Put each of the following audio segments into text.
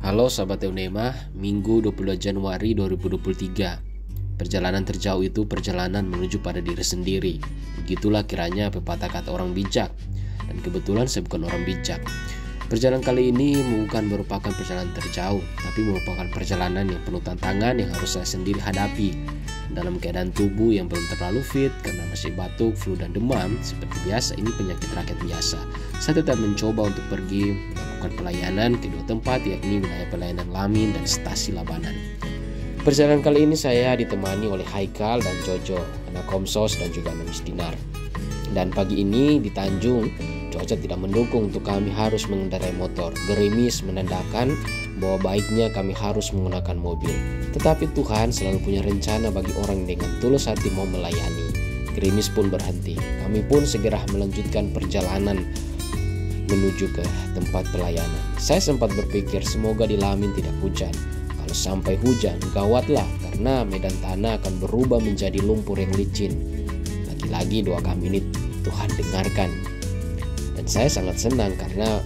Halo sahabat Eunema, Minggu 22 Januari 2023. Perjalanan terjauh itu perjalanan menuju pada diri sendiri. Begitulah kiranya pepatah kata orang bijak. Dan kebetulan saya bukan orang bijak. Perjalanan kali ini bukan merupakan perjalanan terjauh, tapi merupakan perjalanan yang penuh tantangan yang harus saya sendiri hadapi. Dalam keadaan tubuh yang belum terlalu fit karena masih batuk, flu, dan demam. Seperti biasa, ini penyakit rakyat biasa. Saya tetap mencoba untuk pergi melakukan pelayanan ke dua tempat, yakni wilayah pelayanan Lamin dan stasi Labanan. Perjalanan kali ini saya ditemani oleh Haikal dan Jojo, anak Komsos dan juga anak Dinar. Dan pagi ini di Tanjung, cuaca tidak mendukung untuk kami harus mengendarai motor. Gerimis menandakan bahwa baiknya kami harus menggunakan mobil. Tetapi Tuhan selalu punya rencana bagi orang dengan tulus hati mau melayani. Gerimis pun berhenti. Kami pun segera melanjutkan perjalanan menuju ke tempat pelayanan. Saya sempat berpikir semoga di Lamin tidak hujan. Kalau sampai hujan, gawatlah karena medan tanah akan berubah menjadi lumpur yang licin. Lagi-lagi doa kami ini Tuhan dengarkan. Dan saya sangat senang karena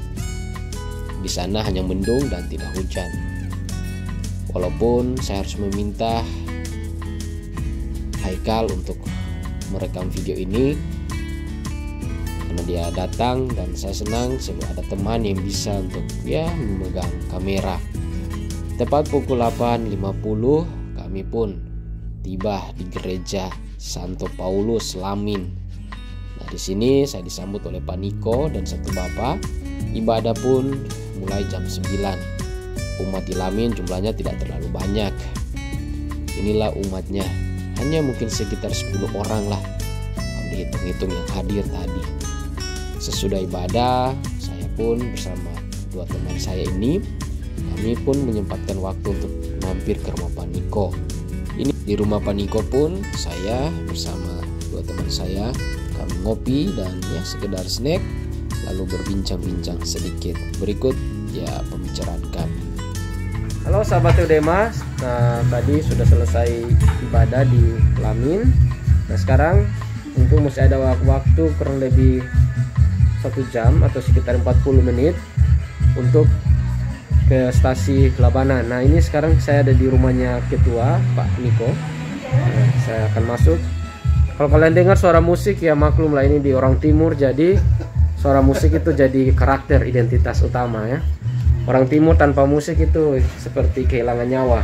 di sana hanya mendung dan tidak hujan. Walaupun saya harus meminta Haikal untuk merekam video ini karena dia datang, dan saya senang selalu ada teman yang bisa untuk memegang kamera. Tepat pukul 8.50 kami pun tiba di gereja Santo Paulus Lamin. Nah, di sini saya disambut oleh Pak Niko dan satu bapak. Ibadah pun mulai jam 9. Umat di Lamin jumlahnya tidak terlalu banyak. Inilah umatnya, hanya mungkin sekitar 10 orang lah kalau dihitung-hitung yang hadir tadi. Sesudah ibadah, saya pun bersama dua teman saya ini, kami pun menyempatkan waktu untuk mampir ke rumah Pak Niko. Ini di rumah Pak Niko pun saya bersama dua teman saya, kami ngopi dan sekedar snack, lalu berbincang-bincang sedikit. Berikut pembicaraan kami. Halo sahabat Eudema, tadi sudah selesai ibadah di Lamin. Nah, sekarang untuk masih ada waktu kurang lebih 1 jam atau sekitar 40 menit untuk ke stasi Labanan. Nah, ini sekarang saya ada di rumahnya ketua Pak Niko. Nah, saya akan masuk. Kalau kalian dengar suara musik ya maklum lah, ini di orang timur, jadi suara musik itu jadi karakter identitas utama ya. Orang timur tanpa musik itu seperti kehilangan nyawa.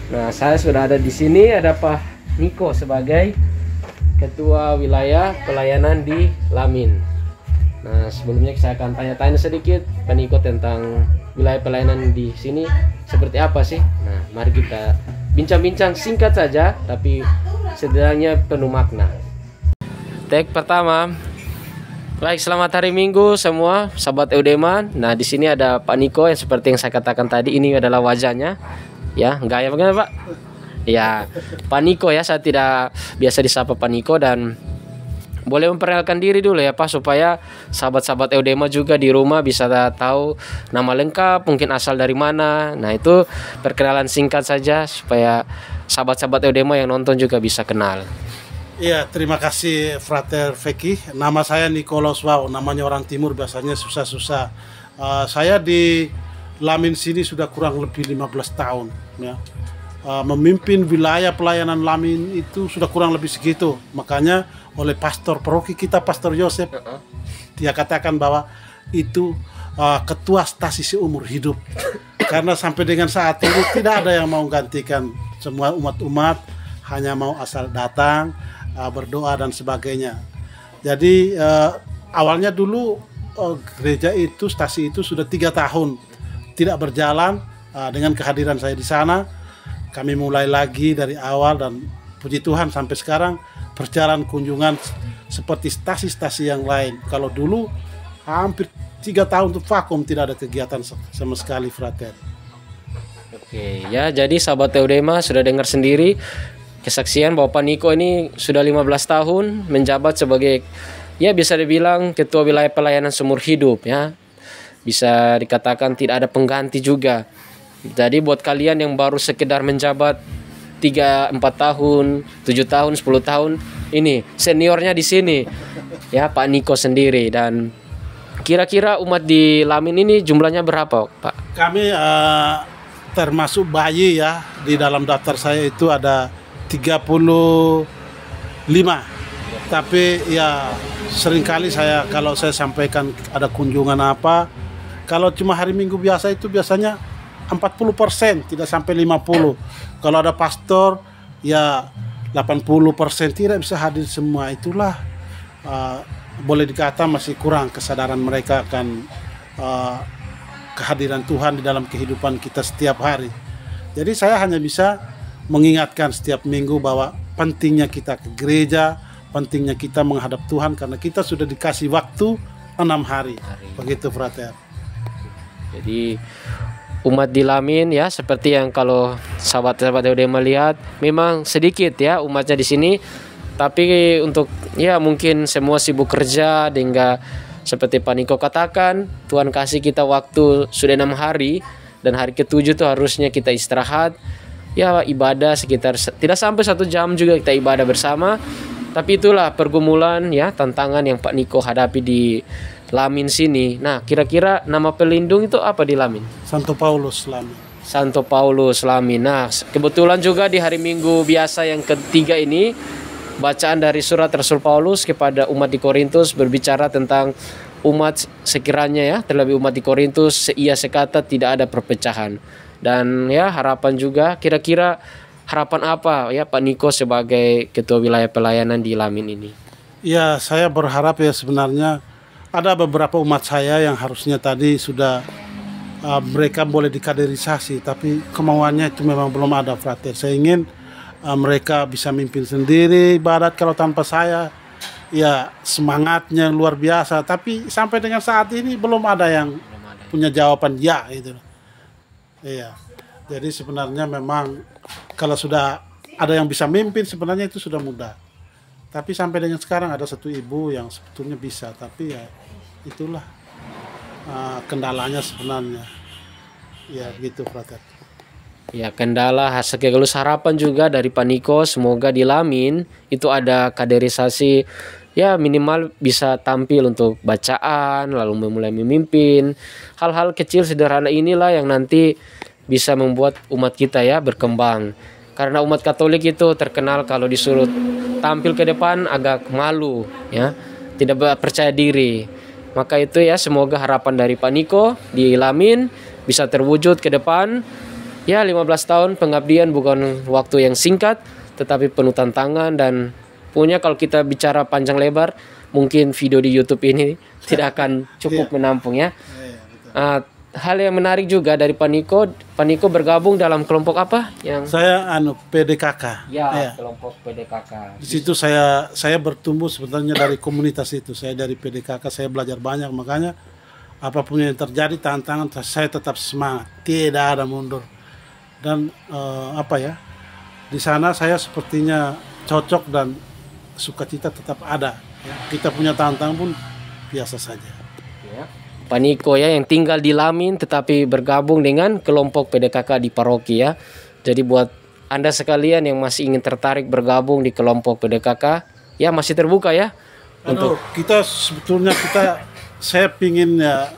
Nah, saya sudah ada di sini, ada Pak Niko sebagai ketua wilayah pelayanan di Lamin. Nah, sebelumnya saya akan tanya-tanya sedikit Pak Niko tentang wilayah pelayanan di sini seperti apa sih. Nah, mari kita bincang-bincang singkat saja tapi setidaknya penuh makna. Take pertama. Baik, selamat hari Minggu semua sahabat Eudema. Nah, di sini ada Pak Niko yang seperti yang saya katakan tadi, ini adalah wajahnya. Ya, gaya bagaimana, Pak? Ya, Pak Niko ya, saya tidak biasa disapa Pak Niko, dan boleh memperkenalkan diri dulu ya Pak, supaya sahabat-sahabat Eudema juga di rumah bisa tahu nama lengkap, mungkin asal dari mana. Nah, itu perkenalan singkat saja supaya sahabat-sahabat Eudema yang nonton juga bisa kenal. Iya, terima kasih Frater Feki. Nama saya Nikolaus Wow, namanya orang timur biasanya susah-susah. Saya di Lamin sini sudah kurang lebih 15 tahun ya. Memimpin wilayah pelayanan Lamin itu sudah kurang lebih segitu. Makanya oleh pastor paroki kita, Pastor Yosef, dia katakan bahwa itu ketua stasi seumur hidup. Karena sampai dengan saat ini tidak ada yang mau gantikan. Semua umat-umat hanya mau asal datang, berdoa dan sebagainya. Jadi awalnya dulu gereja itu, stasi itu sudah 3 tahun tidak berjalan. Dengan kehadiran saya di sana, kami mulai lagi dari awal, dan puji Tuhan sampai sekarang berjalan kunjungan seperti stasi-stasi yang lain. Kalau dulu hampir 3 tahun untuk vakum, tidak ada kegiatan sama sekali, Frater. Oke, ya, jadi sahabat Eudema sudah dengar sendiri kesaksian bahwa Pak Niko ini sudah 15 tahun menjabat sebagai, ya bisa dibilang ketua wilayah pelayanan seumur hidup ya. Bisa dikatakan tidak ada pengganti juga. Jadi buat kalian yang baru sekedar menjabat 3-4 tahun, 7 tahun, 10 tahun, ini seniornya di sini ya, Pak Niko sendiri. Dan kira-kira umat di Lamin ini jumlahnya berapa, Pak? Kami termasuk bayi ya, di dalam daftar saya itu ada 35. Tapi ya seringkali kalau saya sampaikan ada kunjungan apa, kalau cuma hari Minggu biasa itu biasanya 40%, tidak sampai 50. Kalau ada pastor ya 80% tidak bisa hadir semua. Itulah boleh dikata masih kurang kesadaran mereka akan kehadiran Tuhan di dalam kehidupan kita setiap hari. Jadi saya hanya bisa mengingatkan setiap minggu bahwa pentingnya kita ke gereja, pentingnya kita menghadap Tuhan karena kita sudah dikasih waktu 6 hari. Begitu, frater. Jadi umat di Lamin ya, seperti yang kalau sahabat-sahabat udah melihat, memang sedikit ya umatnya di sini. Tapi untuk ya mungkin semua sibuk kerja, hingga seperti Pak Niko katakan, Tuhan kasih kita waktu sudah 6 hari, dan hari ke-7 tuh harusnya kita istirahat. Ya ibadah sekitar tidak sampai 1 jam juga kita ibadah bersama. Tapi itulah pergumulan ya, tantangan yang Pak Niko hadapi di Lamin sini. Nah, kira-kira nama pelindung itu apa di Lamin? Santo Paulus Lamin. Santo Paulus Lamin. Nah, kebetulan juga di hari Minggu biasa yang ketiga ini, bacaan dari surat Rasul Paulus kepada umat di Korintus berbicara tentang umat sekiranya ya, terlebih umat di Korintus ia sekata tidak ada perpecahan. Dan ya harapan juga, kira-kira harapan apa ya Pak Niko sebagai ketua wilayah pelayanan di Lamin ini? Ya, saya berharap ya sebenarnya ada beberapa umat saya yang harusnya tadi sudah mereka boleh dikaderisasi, tapi kemauannya itu memang belum ada, frater. Saya ingin mereka bisa mimpin sendiri ibadat kalau tanpa saya. Ya semangatnya luar biasa, tapi sampai dengan saat ini belum ada yang punya jawaban ya gitu. Iya. Jadi sebenarnya memang kalau sudah ada yang bisa mimpin sebenarnya itu sudah mudah. Tapi sampai dengan sekarang ada satu ibu yang sebetulnya bisa, tapi ya itulah kendalanya sebenarnya. Ya gitu, frater. Ya, kendala sekaligus harapan juga dari Pak Niko, semoga di Lamin itu ada kaderisasi ya, minimal bisa tampil untuk bacaan, lalu memulai memimpin. Hal-hal kecil sederhana inilah yang nanti bisa membuat umat kita ya berkembang. Karena umat Katolik itu terkenal kalau disuruh tampil ke depan agak malu ya, tidak percaya diri. Maka itu ya, semoga harapan dari Pak Niko di Lamin bisa terwujud ke depan. Ya 15 tahun pengabdian bukan waktu yang singkat, tetapi penuh tantangan, dan punya kalau kita bicara panjang lebar, mungkin video di YouTube ini tidak akan cukup menampung ya. Hal yang menarik juga dari Pak Niko bergabung dalam kelompok apa? Yang saya PDKK. Ya, kelompok PDKK. Di situ saya bertumbuh sebenarnya dari komunitas itu. Saya dari PDKK saya belajar banyak, makanya apapun yang terjadi tantangan saya tetap semangat, tidak ada mundur. Dan di sana saya sepertinya cocok dan sukacita tetap ada. Kita punya tantangan pun biasa saja. Ya. Pak Niko ya, yang tinggal di Lamin tetapi bergabung dengan kelompok PDKK di paroki ya. Jadi buat Anda sekalian yang masih ingin tertarik bergabung di kelompok PDKK, ya masih terbuka ya. Kita sebetulnya saya pingin ya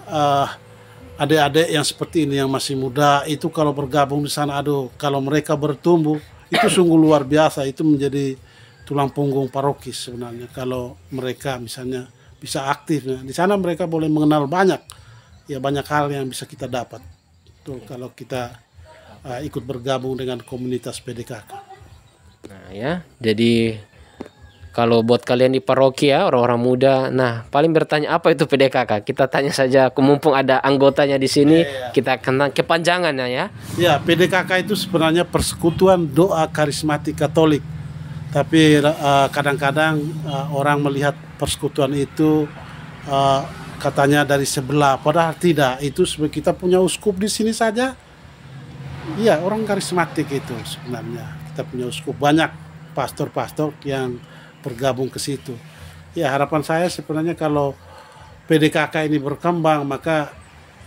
adik-adik yang seperti ini yang masih muda itu kalau bergabung di sana, kalau mereka bertumbuh itu sungguh luar biasa. Itu menjadi tulang punggung paroki sebenarnya. Kalau mereka misalnya bisa aktif di sana, mereka boleh mengenal banyak hal yang bisa kita dapat. Tuh, kalau kita ikut bergabung dengan komunitas PDKK. Nah ya, jadi kalau buat kalian di paroki ya, orang-orang muda, nah paling bertanya apa itu PDKK? Kita tanya saja, mumpung ada anggotanya di sini, kita kenal kepanjangannya ya. Ya, PDKK itu sebenarnya Persekutuan Doa Karismatik Katolik. Tapi kadang-kadang orang melihat persekutuan itu katanya dari sebelah, padahal tidak. Itu kita punya uskup di sini saja. Iya, orang karismatik itu sebenarnya. Kita punya uskup, banyak pastor-pastor yang bergabung ke situ. Ya, harapan saya sebenarnya kalau PDKK ini berkembang, maka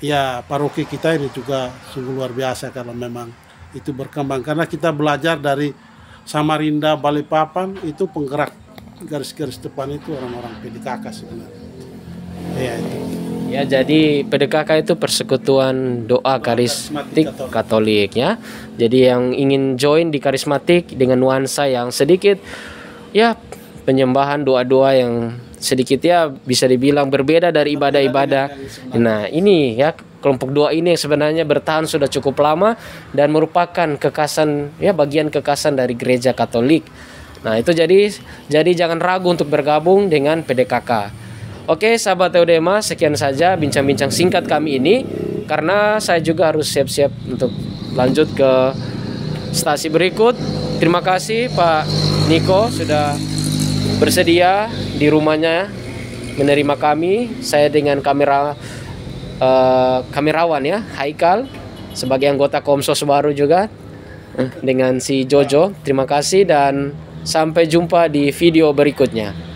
ya paroki kita ini juga sungguh luar biasa kalau memang itu berkembang. Karena kita belajar dari Samarinda, Balikpapan, itu penggerak garis-garis depan itu orang-orang PDKK sebenarnya. Ya, itu. Ya, jadi PDKK itu Persekutuan Doa Karismatik Katolik ya. Jadi yang ingin join di karismatik dengan nuansa yang sedikit ya penyembahan doa-doa yang sedikit ya bisa dibilang berbeda dari ibadah-ibadah. Nah, ini ya kelompok doa ini yang sebenarnya bertahan sudah cukup lama dan merupakan kekasan ya bagian kekasan dari gereja Katolik. Nah, itu jadi jangan ragu untuk bergabung dengan PDKK. Oke, sahabat Theodema, sekian saja bincang-bincang singkat kami ini karena saya juga harus siap-siap untuk lanjut ke stasi berikut. Terima kasih Pak Niko sudah bersedia di rumahnya menerima kami. Saya dengan kamerawan ya, Haikal sebagai anggota Komsos baru juga dengan si Jojo. Terima kasih dan sampai jumpa di video berikutnya.